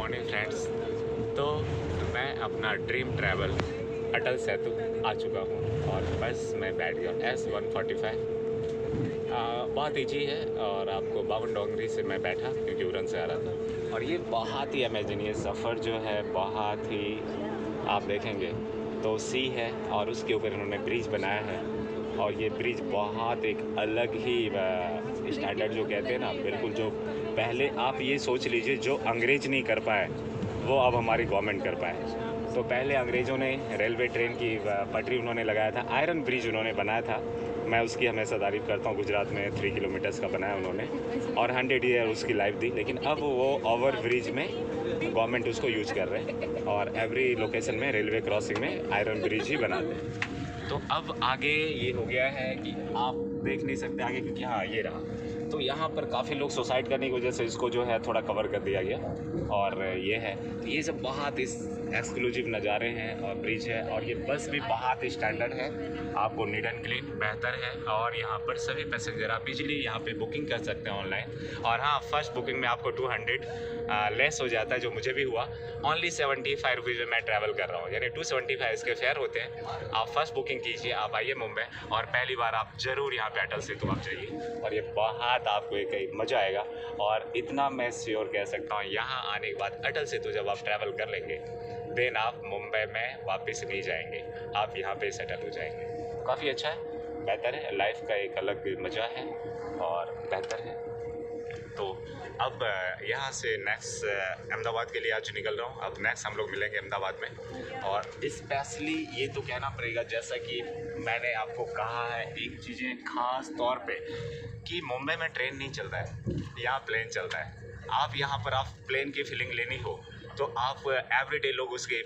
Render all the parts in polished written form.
Morning friends. तो मैं अपना ड्रीम ट्रैवल अटल सेतु आ चुका हूँ और बस मैं बैठ गया S145। बहुत ईजी है और आपको बावन डोंगरी से मैं बैठा क्योंकि उड़न से आ रहा था। और ये बहुत ही अमेजिंग, ये सफ़र जो है बहुत ही, आप देखेंगे तो सी है और उसके ऊपर इन्होंने ब्रिज बनाया है। और ये ब्रिज बहुत एक अलग ही स्टैंडर्ड जो कहते हैं ना, बिल्कुल जो पहले आप ये सोच लीजिए जो अंग्रेज नहीं कर पाए वो अब हमारी गवर्नमेंट कर पाए। तो पहले अंग्रेज़ों ने रेलवे ट्रेन की पटरी उन्होंने लगाया था, आयरन ब्रिज उन्होंने बनाया था। मैं उसकी हमेशा तारीफ़ करता हूँ। गुजरात में 3 किलोमीटर्स का बनाया उन्होंने और 100 ईयर उसकी लाइफ दी। लेकिन अब वो ओवर ब्रिज में गवर्नमेंट उसको यूज कर रहे हैं और एवरी लोकेशन में रेलवे क्रॉसिंग में आयरन ब्रिज ही बनाते हैं। तो अब आगे ये हो गया है कि आप देख नहीं सकते आगे, क्योंकि हाँ ये रहा। तो यहाँ पर काफ़ी लोग सुसाइड करने की वजह से इसको जो है थोड़ा कवर कर दिया गया और ये है। तो ये सब बहुत इस एक्सक्लूसिव नज़ारे हैं और ब्रिज है और ये बस भी बहुत ही स्टैंडर्ड है। आपको नीट एंड क्लीन बेहतर है और यहाँ पर सभी पैसेंजर आप इजीली यहाँ पे बुकिंग कर सकते हैं ऑनलाइन। और हाँ, फर्स्ट बुकिंग में आपको 200 लेस हो जाता है, जो मुझे भी हुआ। ओनली 75 रुपीज़ में मैं ट्रैवल कर रहा हूँ, यानी 275 इसके फेयर होते हैं। आप फर्स्ट बुकिंग कीजिए, आप आइए मुंबई और पहली बार आप ज़रूर यहाँ पे अटल सेतु आप जाइए और ये बहुत आपको एक मज़ा आएगा। और इतना मैं श्योर कह सकता हूँ, यहाँ आने के बाद अटल सेतु जब आप ट्रैवल कर लेंगे देन आप मुंबई में वापस नहीं जाएंगे, आप यहाँ पे सेटल हो जाएंगे। काफ़ी अच्छा है, बेहतर है, लाइफ का एक अलग मज़ा है और बेहतर है। तो अब यहाँ से नेक्स्ट अहमदाबाद के लिए आज निकल रहा हूँ। अब नेक्स्ट हम लोग मिलेंगे अहमदाबाद में। और स्पेशली ये तो कहना पड़ेगा, जैसा कि मैंने आपको कहा है एक चीज़ें ख़ास तौर पे, कि मुंबई में ट्रेन नहीं चलता है, यहाँ प्लेन चलता है। आप यहाँ पर आप प्लेन की फीलिंग लेनी हो तो आप एवरीडे लोग उसके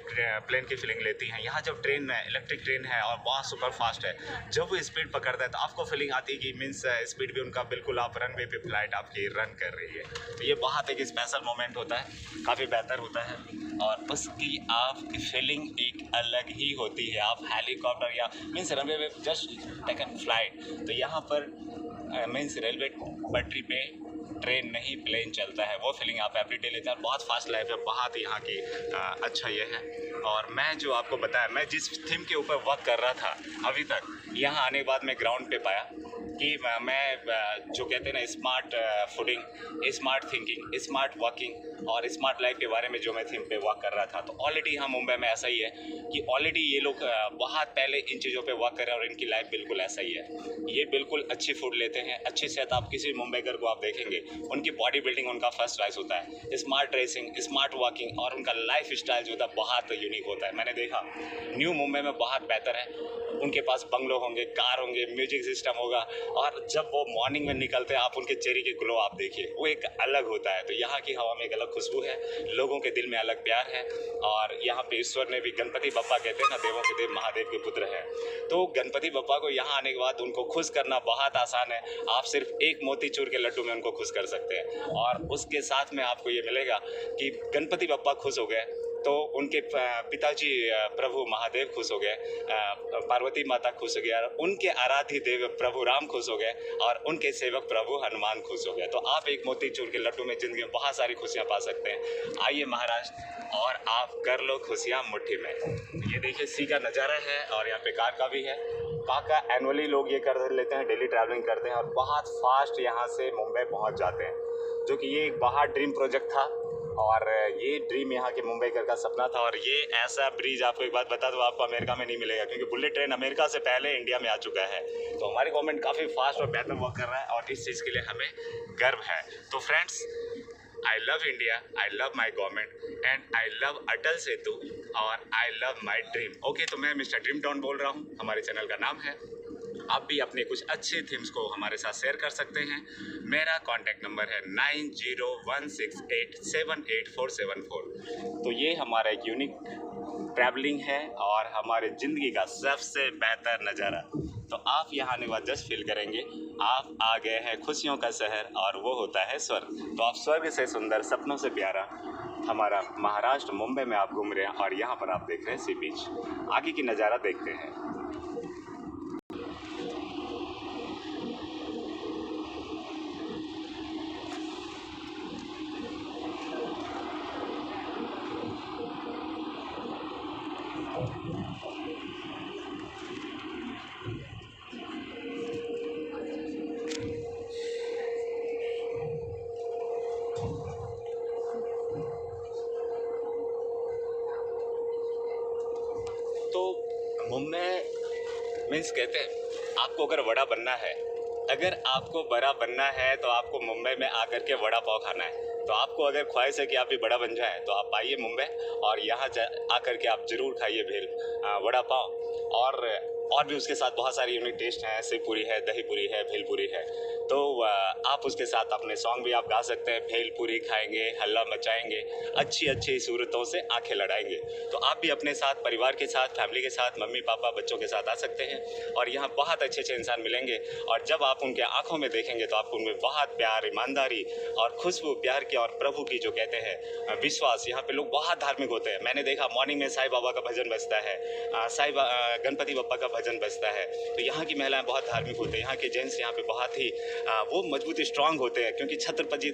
प्लेन की फीलिंग लेती हैं। यहाँ जब ट्रेन इलेक्ट्रिक ट्रेन है और बहुत सुपर फास्ट है, जब वो स्पीड पकड़ता है तो आपको फीलिंग आती है कि मीन्स स्पीड भी उनका बिल्कुल, आप रनवे पे फ्लाइट आपकी रन कर रही है। तो ये बहुत एक स्पेशल मोमेंट होता है, काफ़ी बेहतर होता है और उसकी आपकी फीलिंग एक अलग ही होती है। आप हेलीकॉप्टर या मीन्स रनवे पे जस्ट टेकन फ्लाइट, तो यहाँ पर मीन्स रेलवे पटरी पे ट्रेन नहीं प्लेन चलता है, वो फीलिंग आप एवरीडे लेते हैं। बहुत फास्ट लाइफ है, बहुत यहाँ की अच्छा ये है। और मैं जो आपको बताया, मैं जिस थीम के ऊपर वर्क कर रहा था अभी तक, यहाँ आने के बाद मैं ग्राउंड पे पाया कि मैं जो कहते हैं ना smart fooding, smart thinking, smart working और स्मार्ट लाइफ के बारे में जो मैं थीम पे वर्क कर रहा था, तो ऑलरेडी यहाँ मुंबई में ऐसा ही है कि ऑलरेडी ये लोग बहुत पहले इन चीज़ों पे वर्क कर रहे हैं और इनकी लाइफ बिल्कुल ऐसा ही है। ये बिल्कुल अच्छी फूड लेते हैं, अच्छी सेहत। आप किसी मुंबईकर को आप देखेंगे, उनकी बॉडी बिल्डिंग उनका फर्स्ट क्लास होता है, स्मार्ट ड्रेसिंग, स्मार्ट वॉकिंग और उनका लाइफ स्टाइल जो होता है बहुत यूनिक होता है। मैंने देखा न्यू मुंबई में बहुत बेहतर है, उनके पास बंगलो होंगे, कार होंगे, म्यूजिक सिस्टम होगा और जब वो मॉर्निंग में निकलते हैं आप उनके चेहरे के ग्लो आप देखिए, वो एक अलग होता है। तो यहाँ की हवा में एक अलग खुशबू है, लोगों के दिल में अलग प्यार है। और यहाँ पे ईश्वर ने भी, गणपति बप्पा कहते हैं ना, देवों के देव महादेव के पुत्र हैं, तो गणपति बप्पा को यहाँ आने के बाद उनको खुश करना बहुत आसान है। आप सिर्फ एक मोतीचूर के लड्डू में उनको खुश कर सकते हैं और उसके साथ में आपको ये मिलेगा कि गणपति बप्पा खुश हो गए तो उनके पिताजी प्रभु महादेव खुश हो गए, पार्वती माता खुश हो गया, उनके आराध्य देव प्रभु राम खुश हो गए और उनके सेवक प्रभु हनुमान खुश हो गए। तो आप एक मोतीचूर के लड्डू में ज़िंदगी में बहुत सारी खुशियाँ पा सकते हैं। आइए महाराष्ट्र और आप कर लो खुशियाँ मुट्ठी में। ये देखिए सी का नज़ारा है और यहाँ पे कार का भी है। कार का एनुअली लोग ये कर लेते हैं, डेली ट्रैवलिंग करते हैं और बहुत फास्ट यहाँ से मुंबई पहुँच जाते हैं, जो कि ये एक बाहर ड्रीम प्रोजेक्ट था और ये ड्रीम यहाँ के मुंबईकर का सपना था। और ये ऐसा ब्रिज, आपको एक बात बता दूँ, आपको अमेरिका में नहीं मिलेगा क्योंकि बुलेट ट्रेन अमेरिका से पहले इंडिया में आ चुका है। तो हमारी गवर्नमेंट काफ़ी फास्ट और बेहतर वर्क कर रहा है और इस चीज़ के लिए हमें गर्व है। तो friends, I love India, I love my government and I love Atal Setu और I love my dream. Okay, तो मैं मिस्टर ड्रीम टाउन बोल रहा हूँ, हमारे चैनल का नाम है। आप भी अपने कुछ अच्छे थीम्स को हमारे साथ शेयर कर सकते हैं। मेरा कॉन्टैक्ट नंबर है 9016878474। तो ये हमारा एक यूनिक ट्रैवलिंग है और हमारे ज़िंदगी का सबसे बेहतर नज़ारा। तो आप यहाँ आने के बाद जस्ट फील करेंगे आप आ गए हैं खुशियों का शहर और वो होता है स्वर्ग। तो आप स्वर्ग से सुंदर, सपनों से प्यारा हमारा महाराष्ट्र मुंबई में आप घूम रहे हैं और यहाँ पर आप देख रहे हैं सी बीच। आगे की नज़ारा देखते हैं। मुंबई मीन्स कहते हैं आपको अगर बड़ा बनना है, अगर आपको बड़ा बनना है तो आपको मुंबई में आकर के वड़ा पाव खाना है। तो आपको अगर ख्वाहिश है कि आप भी बड़ा बन जाएं तो आप आइए मुंबई और यहाँ आकर के आप ज़रूर खाइए वड़ा पाव। और भी उसके साथ बहुत सारी यूनिक टेस्ट हैं, सेव पूरी है, दही पूरी है, भेलपूरी है। तो आप उसके साथ अपने सॉन्ग भी आप गा सकते हैं। भेलपूरी खाएंगे, हल्ला मचाएंगे, अच्छी अच्छी सूरतों से आंखें लड़ाएंगे। तो आप भी अपने साथ, परिवार के साथ, फैमिली के साथ, मम्मी पापा बच्चों के साथ आ सकते हैं और यहाँ बहुत अच्छे अच्छे इंसान मिलेंगे। और जब आप उनके आंखों में देखेंगे तो आपको उनमें बहुत प्यार, ईमानदारी और खुशबू, प्यार की और प्रभु की जो कहते हैं विश्वास। यहाँ पे लोग बहुत धार्मिक होते हैं। मैंने देखा मॉर्निंग में साईं बाबा का भजन बजता है, गणपति बप्पा का भजन बजता है। तो यहाँ की महिलाएं बहुत धार्मिक होते हैं। यहाँ के जेंट्स यहाँ पे बहुत ही वो मजबूत स्ट्रांग होते हैं क्योंकि छत्रपति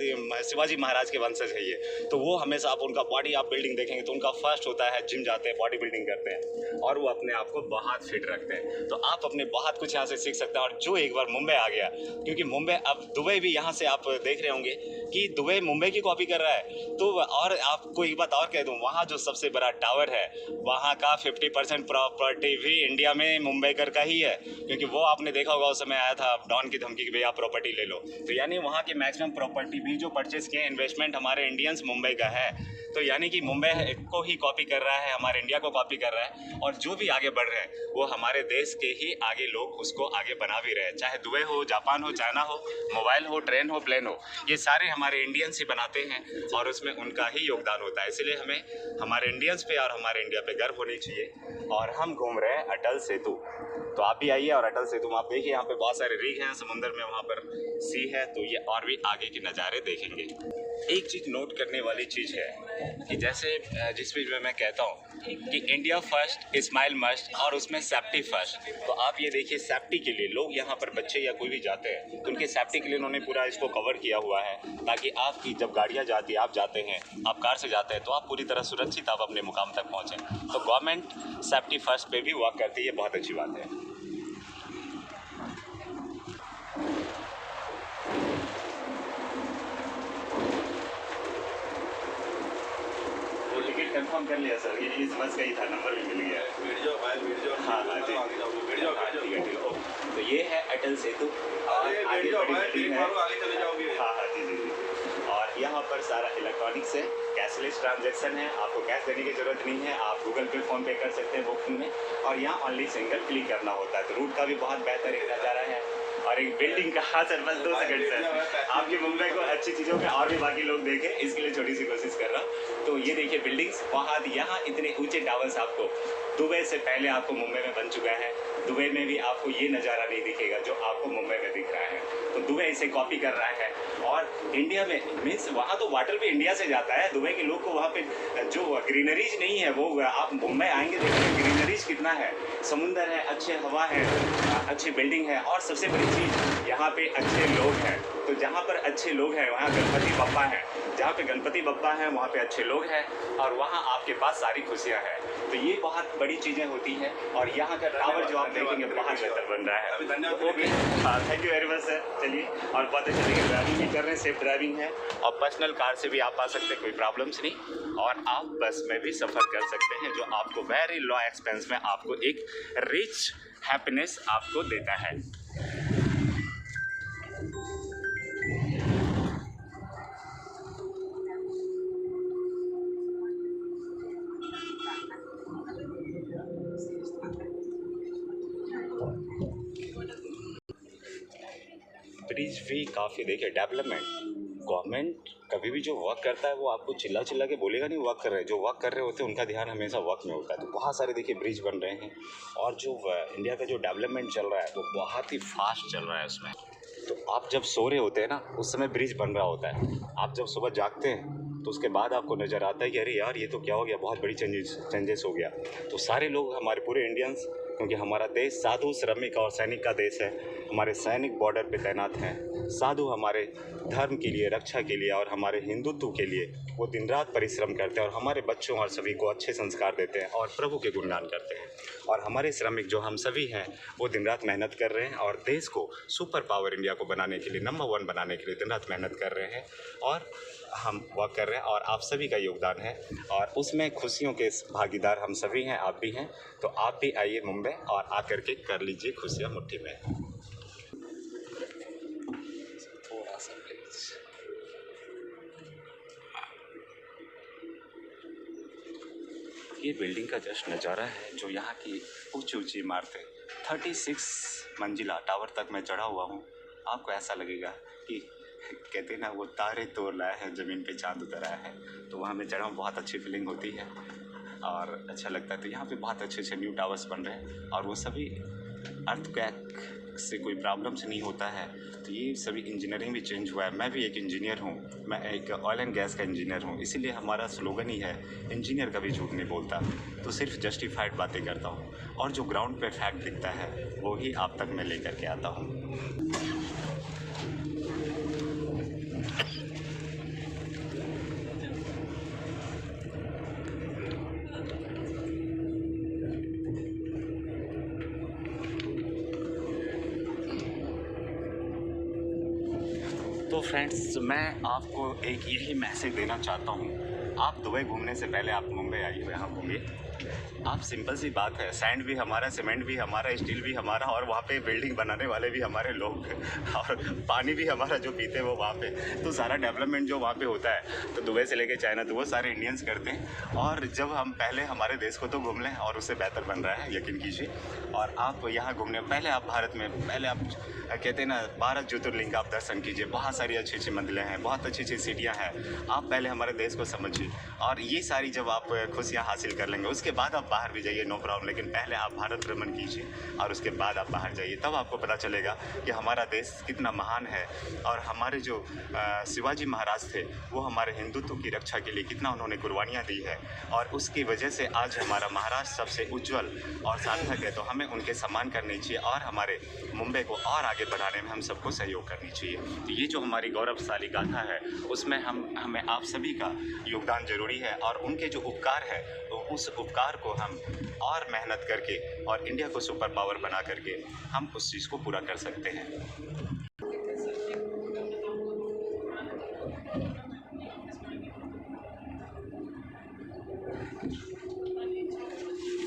शिवाजी महाराज के वंशज है ये। तो वो हमेशा आप उनका बॉडी आप बिल्डिंग देखेंगे तो उनका फर्स्ट होता है, जिम जाते हैं, बॉडी बिल्डिंग करते हैं और वो अपने आप को बहुत फिट रखते हैं। तो आप अपने बहुत कुछ यहाँ से सीख सकते हैं। और जो एक बार मुंबई आ गया, क्योंकि मुंबई अब दुबई भी यहाँ से आप देख रहे होंगे कि दुबई मुंबई की कॉपी कर रहा है। तो और आपको एक बात और कह दूँ, वहाँ जो सबसे बड़ा टावर है वहाँ का 50% प्रॉपर्टी भी इंडिया में मुंबईकर का ही है। क्योंकि वो आपने देखा होगा उस समय आया था डॉन की धमकी कि भैया आप प्रॉपर्टी ले लो। तो यानी वहाँ की मैक्सिमम प्रॉपर्टी भी जो परचेज किए, इन्वेस्टमेंट हमारे इंडियंस मुंबई का है। तो यानी कि मुंबई को ही कॉपी कर रहा है, हमारे इंडिया को कॉपी कर रहा है। और जो भी आगे बढ़ रहे हैं वो हमारे देश के ही आगे लोग उसको आगे बना भी रहे हैं। चाहे दुबई हो, जापान हो, चाइना हो, मोबाइल हो, ट्रेन हो, प्लेन हो, ये सारे हमारे इंडियंस ही बनाते हैं और उसमें उनका ही योगदान होता है। इसलिए हमें हमारे इंडियंस पे और हमारे इंडिया पे गर्व होनी चाहिए। और हम घूम रहे हैं अटल सेतु। तो आप भी आइए और अटल सेतु में आप देखिए, यहाँ पे बहुत सारे रिग हैं समुंदर में, वहाँ पर सी है। तो ये और भी आगे के नज़ारे देखेंगे। एक चीज़ नोट करने वाली चीज़ है कि जैसे जिस चीज़ में मैं कहता हूँ कि इंडिया फर्स्ट, स्माइल मस्ट और उसमें सेफ्टी फर्स्ट। तो आप ये देखिए, सेफ्टी के लिए लोग यहाँ पर बच्चे या कोई भी जाते हैं तो उनके सेफ्टी के लिए उन्होंने पूरा इसको कवर किया हुआ है ताकि आपकी जब गाड़ियाँ जाती है, आप जाते हैं, आप कार से जाते हैं तो आप पूरी तरह सुरक्षित आप अपने मुकाम तक पहुँचें। तो गवर्नमेंट सेफ्टी फर्स्ट पे भी वर्क करती है, ये बहुत अच्छी बात है। कंफर्म कर लिया सर, ये इस बस का ही था, नंबर भी मिल गया। वीडियो हाँ हाँ जी, वीडियो ठीक है ठीक है। तो ये है अटल सेतु और आगे बड़ी है। हाँ हाँ जी जी जी। और यहाँ पर सारा इलेक्ट्रॉनिक्स है, कैशलेस ट्रांजैक्शन है, आपको कैश देने की जरूरत नहीं है। आप गूगल पे, फोन पे कर सकते हैं बुकिंग में। और यहाँ ओनली सिंगल क्लिक करना होता है। तो रूट का भी बहुत बेहतर एक नज़ारा है। और एक बिल्डिंग का, हाँ सर बस 2 सेकंड सर, आपकी मुंबई को अच्छी चीज़ों के और भी बाकी लोग देखें, इसके लिए छोटी सी कोशिश कर रहा हूँ। तो ये देखिए बिल्डिंग्स, वहाँ यहाँ इतने ऊंचे टावर्स आपको दुबई से पहले आपको मुंबई में बन चुका है। दुबई में भी आपको ये नज़ारा नहीं दिखेगा जो आपको मुंबई में दिख रहा है। तो दुबई इसे कॉपी कर रहा है। और इंडिया में मीन्स वहाँ तो वाटर भी इंडिया से जाता है। दुबई के लोग को वहाँ पे जो ग्रीनरीज नहीं है वो आप मुंबई आएंगे देखिए ग्रीनरीज कितना है, समुंदर है, अच्छे हवा है, अच्छी बिल्डिंग है और सबसे बड़ी चीज़ यहाँ पे अच्छे लोग हैं। तो जहाँ पर अच्छे लोग हैं वहाँ गणपति बप्पा हैं, जहाँ पे गणपति बप्पा हैं वहाँ पे अच्छे लोग हैं और वहाँ आपके पास सारी खुशियाँ हैं। तो ये बहुत बड़ी चीज़ें होती हैं। और यहाँ का टावर जो आप देखेंगे बहुत बेहतर बन रहा है। तो ओके, हाँ thank you very much sir. चलिए, और बहुत अच्छे तरीके ड्राइविंग भी कर रहे हैं, सेफ ड्राइविंग है। और पर्सनल कार से भी आप आ सकते हैं, कोई प्रॉब्लम्स नहीं। और आप बस में भी सफ़र कर सकते हैं जो आपको वेरी लो एक्सपेंस में आपको एक रिच हैप्पीनेस आपको देता है। ब्रिज भी काफ़ी देखिए डेवलपमेंट। गवर्नमेंट कभी भी जो वर्क करता है वो आपको चिल्ला चिल्ला के बोलेगा नहीं वर्क कर रहे हैं। जो वर्क कर रहे होते हैं उनका ध्यान हमेशा वर्क में होता है। तो बहुत सारे देखिए ब्रिज बन रहे हैं और जो इंडिया का जो डेवलपमेंट चल रहा है वो बहुत ही फास्ट चल रहा है उसमें। तो आप जब सो रहे होते हैं ना उस समय ब्रिज बन रहा होता है। आप जब सुबह जागते हैं तो उसके बाद आपको नज़र आता है कि अरे यार ये तो क्या हो गया, बहुत बड़ी चेंजेस हो गया। तो सारे लोग, हमारे पूरे इंडियंस, क्योंकि हमारा देश साधु, श्रमिक और सैनिक का देश है। हमारे सैनिक बॉर्डर पे तैनात हैं, साधु हमारे धर्म के लिए, रक्षा के लिए और हमारे हिंदुत्व के लिए वो दिन रात परिश्रम करते हैं और हमारे बच्चों और सभी को अच्छे संस्कार देते हैं और प्रभु के गुणगान करते हैं। और हमारे श्रमिक जो हम सभी हैं वो दिन रात मेहनत कर रहे हैं और देश को सुपर पावर इंडिया को बनाने के लिए, नंबर 1 बनाने के लिए दिन रात मेहनत कर रहे हैं और हम वर्क कर रहे हैं। और आप सभी का योगदान है और उसमें खुशियों के भागीदार हम सभी हैं, आप भी हैं। तो आप भी आइए मुंबई। मुंबई और आकर के कर लीजिए खुशियाँ मुट्ठी में। थोड़ा सा प्लीज। ये बिल्डिंग का जस्ट नज़ारा है जो यहाँ की ऊंची ऊंची इमारतें 36 मंजिला टावर तक मैं चढ़ा हुआ हूँ। आपको ऐसा लगेगा कि कहते हैं ना वो तारे तोड़ लाया है ज़मीन पे चाँद उतर आया है। तो वहाँ मैं चढ़ा हूँ, बहुत अच्छी फीलिंग होती है और अच्छा लगता है। तो यहाँ पे बहुत अच्छे अच्छे न्यू टावर्स बन रहे हैं और वो सभी अर्थक्वेक से कोई प्रॉब्लम्स नहीं होता है। तो ये सभी इंजीनियरिंग भी चेंज हुआ है। मैं भी एक इंजीनियर हूँ, मैं एक ऑयल एंड गैस का इंजीनियर हूँ, इसीलिए हमारा स्लोगन ही है इंजीनियर कभी झूठ नहीं बोलता। तो सिर्फ जस्टिफाइड बातें करता हूँ और जो ग्राउंड पे फैक्ट दिखता है वो ही आप तक मैं लेकर के आता हूँ। तो फ्रेंड्स, मैं आपको एक यही मैसेज देना चाहता हूँ। आप दुबई घूमने से पहले आप मुंबई आइए, यहाँ घूमिए। आप सिंपल सी बात है, सैंड भी हमारा, सीमेंट भी हमारा, स्टील भी हमारा और वहाँ पे बिल्डिंग बनाने वाले भी हमारे लोग और पानी भी हमारा जो पीते हैं वो वहाँ पे। तो सारा डेवलपमेंट जो वहाँ पे होता है तो दुबई से लेके चाइना तो वो सारे इंडियंस करते हैं। और जब हम पहले हमारे देश को तो घूम लें और उससे बेहतर बन रहा है, यकीन कीजिए। और आप यहाँ घूमने पहले आप भारत में पहले आप कहते हैं ना 12 ज्योतिर्लिंग का आप दर्शन कीजिए। बहुत सारी अच्छी अच्छी मंदिरें हैं, बहुत अच्छी अच्छी सिटियाँ हैं। आप पहले हमारे देश को समझिए और ये सारी जब आप खुशियाँ हासिल कर लेंगे उसके बाद आप बाहर भी जाइए, नो प्रॉब्लम। लेकिन पहले आप भारत भ्रमण कीजिए और उसके बाद आप बाहर जाइए, तब आपको पता चलेगा कि हमारा देश कितना महान है। और हमारे जो शिवाजी महाराज थे वो हमारे हिंदुत्व की रक्षा के लिए कितना उन्होंने कुर्बानियाँ दी है और उसकी वजह से आज हमारा महाराष्ट्र सबसे उज्जवल और सार्थक है। तो हमें उनके सम्मान करनी चाहिए और हमारे मुंबई को और आगे बढ़ाने में हम सबको सहयोग करनी चाहिए। तो ये जो हमारी गौरवशाली गाथा है उसमें हमें आप सभी का योगदान जरूरी है और उनके जो उपकार है तो उस उपकार को हम और मेहनत करके और इंडिया को सुपर पावर बना करके हम उस चीज़ को पूरा कर सकते हैं।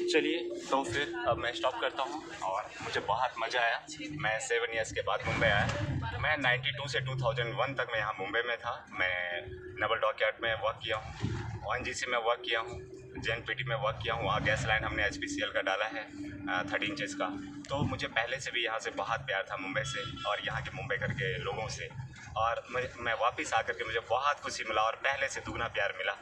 चलिए, तो फिर अब मैं स्टॉप करता हूँ और मुझे बहुत मज़ा आया। मैं 7 ईयर्स के बाद मुंबई आया। मैं 92 से 2001 तक मैं यहाँ मुंबई में था। मैं नवल डॉकयार्ड में वर्क किया हूँ, ONGC में वर्क किया हूँ, JNPT में वर्क किया हूँ। वहाँ गैस लाइन हमने HPCL का डाला है 30 इंचेस का। तो मुझे पहले से भी यहाँ से बहुत प्यार था मुंबई से और यहाँ के मुंबई के लोगों से। और मैं वापस आकर के मुझे बहुत खुशी मिला और पहले से दुगना प्यार मिला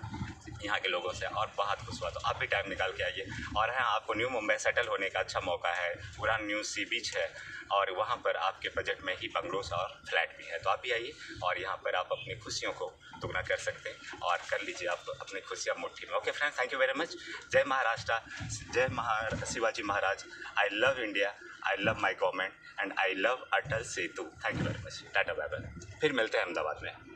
यहाँ के लोगों से और बहुत खुश हुआ। तो आप भी टाइम निकाल के आइए। और हाँ, आपको न्यू मुंबई सेटल होने का अच्छा मौका है। पूरा न्यू सी बीच है और वहाँ पर आपके बजट में ही बंगलोस और फ्लैट भी है। तो आप भी आइए और यहाँ पर आप अपनी खुशियों को दुगना कर सकते हैं और कर लीजिए आप अपनी खुशियाँ मुट्ठी में। Okay friends, thank you very much. जय महाराष्ट्र, जय Shivaji Maharaj. I love India, I love my government and I love Atal Setu. Thank you very much. Tata bye bye. फिर मिलते हैं अहमदाबाद में।